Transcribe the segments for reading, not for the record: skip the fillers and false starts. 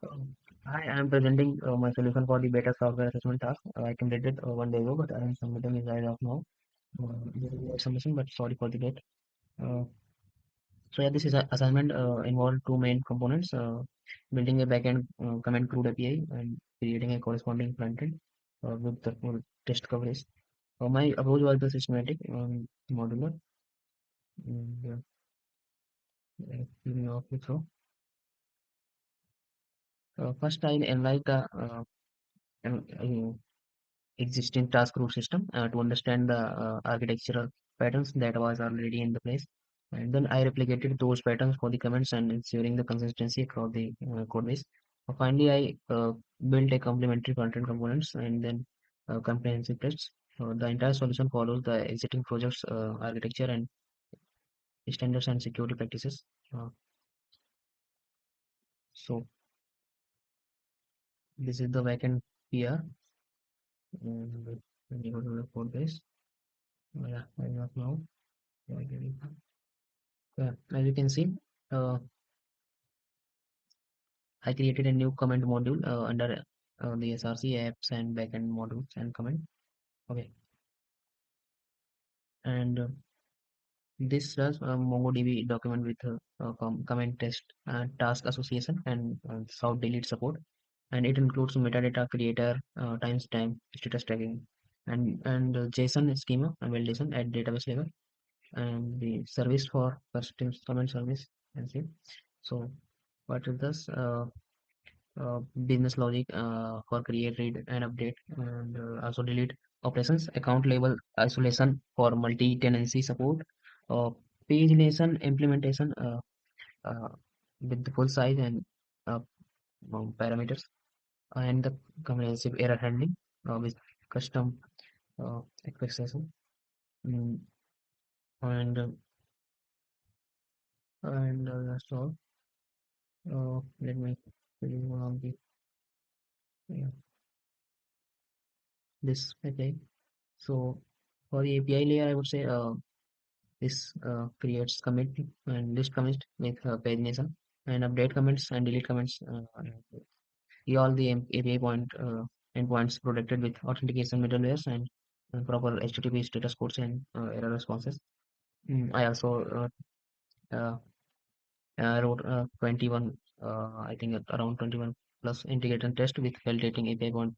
Hi, I am presenting my solution for the beta software assessment task. I completed 1 day ago, but I am submitting it as of now. There is a submission, but sorry for the late. Uh, so yeah, this is a assignment involved two main components: building a backend command crude API and creating a corresponding frontend with the full test coverage. My approach was the systematic modular. And, give me a quick throw. First, I analyze the existing task root system to understand the architectural patterns that was already in the place. And then I replicated those patterns for the comments and ensuring the consistency across the code base. Finally, I built a complementary front-end components and then comprehensive tests. The entire solution follows the existing project's architecture and standards and security practices. Uh, so this is the backend PR. And when you go to the code base, yeah, I not now. Yeah, as you can see, uh, I created a new comment module under the SRC apps and backend modules and comment. Okay, and this does a MongoDB document with comment test task association and sound delete support, and it includes metadata creator, timestamp, status tracking, and JSON schema and validation at database level, and the service for custom comment service and see. So what is this? Business logic for create, read, and update, and also delete operations, account label isolation for multi-tenancy support, uh, page nation implementation uh, with the full size and uh, parameters, and the comprehensive error handling with custom expectation. Mm, and that's all. Let me show you one of the yeah, this API. So for the API layer, I would say. This creates commit and list commits with pagination and update comments and delete comments. All the API endpoints protected with authentication middlewares and proper HTTP status codes and error responses. I also uh, wrote 21, I think around 21 plus integrated test with validating API point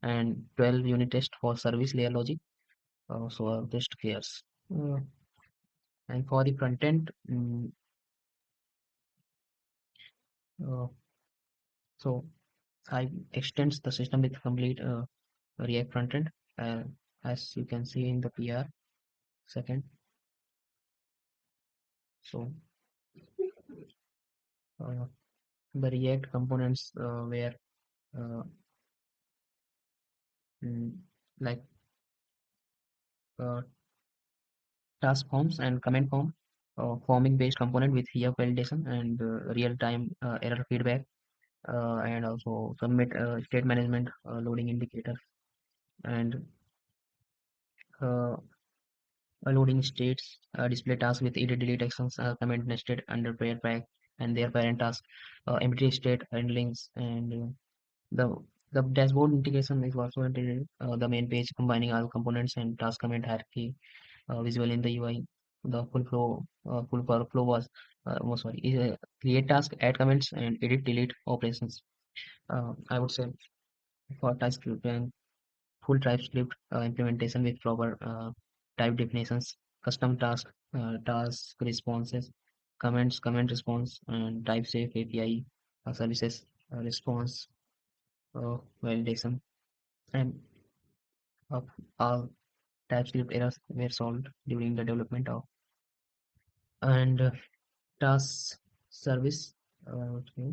and 12 unit test for service layer logic. So test cares. Uh, and for the front end, uh, so I extends the system with complete React frontend, uh, as you can see in the PR second. So uh, the React components were uh, mm, like uh, task forms and comment form, forming based component with here validation and real-time error feedback, and also submit state management loading indicator and uh, loading states, display tasks with edit delete actions, comment nested under prayer pack and their parent task, empty state handlings, and the the dashboard integration is also integrated. The main page combining all components and task comment hierarchy visual in the UI. The full flow was sorry, is create task, add comments, and edit delete operations. I would say for TypeScript and full TypeScript implementation with proper type definitions, custom task responses, comments, comment response, and type safe API services response validation, and uh, all TypeScript errors were solved during the development of and task service. Okay.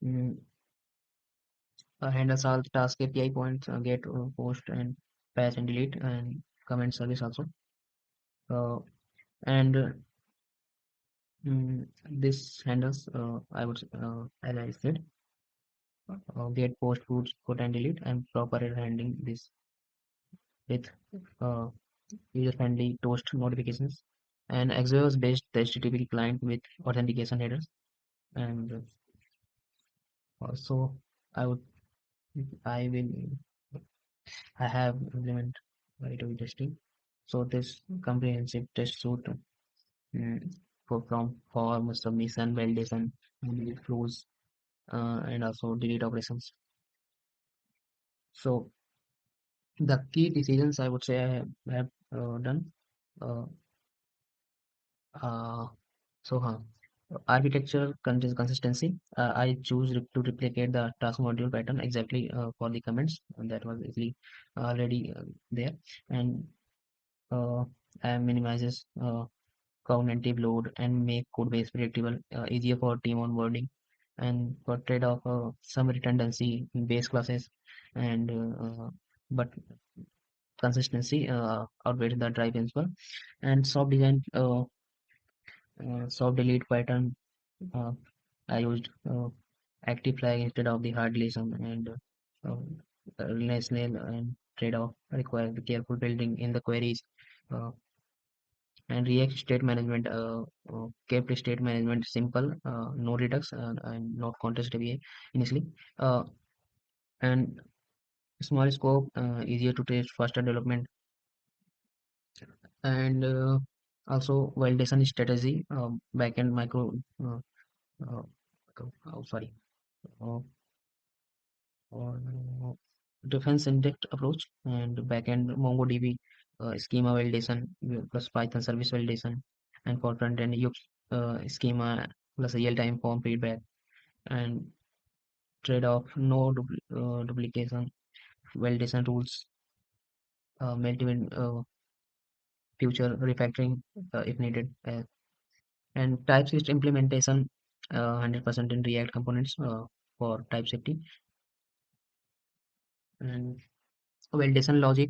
Mm, handles all the task API points, get, post, and patch and delete, and comment service also. And this handles, I would, as I said, get, post, put and delete, and proper handling this with uh, user-friendly toast notifications, and Axios-based HTTP client with authentication headers. And also, I would, I will, I have implement iterate testing. So this comprehensive test suite for from form submission, validation, delete flows, and also delete operations. So the key decisions I would say I have done. Uh, uh, so architecture consistency. I choose to replicate the task module pattern exactly for the comments, and that was easily already there, and uh, I minimizes cognitive load and make code base predictable, easier for team onboarding, and for trade-off some redundancy in base classes, and but consistency outweighs the drive principle, and soft design, soft delete pattern. Uh, I used active flag instead of the hard lesson, and relational and trade-off require the careful building in the queries. Uh, and React state management kept state management simple, no redux and not context API initially, uh, and small scope, easier to test, faster development, and also validation strategy, backend micro, uh, uh, sorry, uh, or defense index approach, and backend MongoDB schema validation plus Python service validation, and for front end you schema plus real-time form feedback, and trade-off no duplication, validation rules, multiple future refactoring if needed, and TypeScript implementation 100% in React components for type safety, and validation logic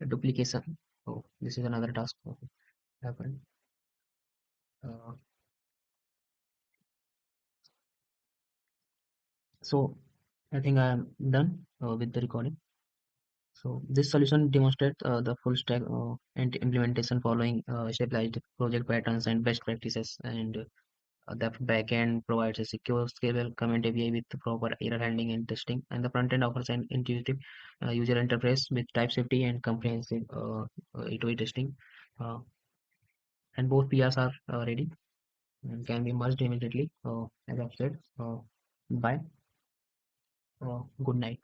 duplication. Oh, this is another task happened. Uh, so I think I am done with the recording. So this solution demonstrates the full stack and implementation following stabilized project patterns and best practices, and the backend provides a secure, scalable comment API with the proper error handling and testing, and the front end offers an intuitive user interface with type safety and comprehensive iterate testing. Uh, and both PRs are ready and can be merged immediately, as I've said. Bye. Good night.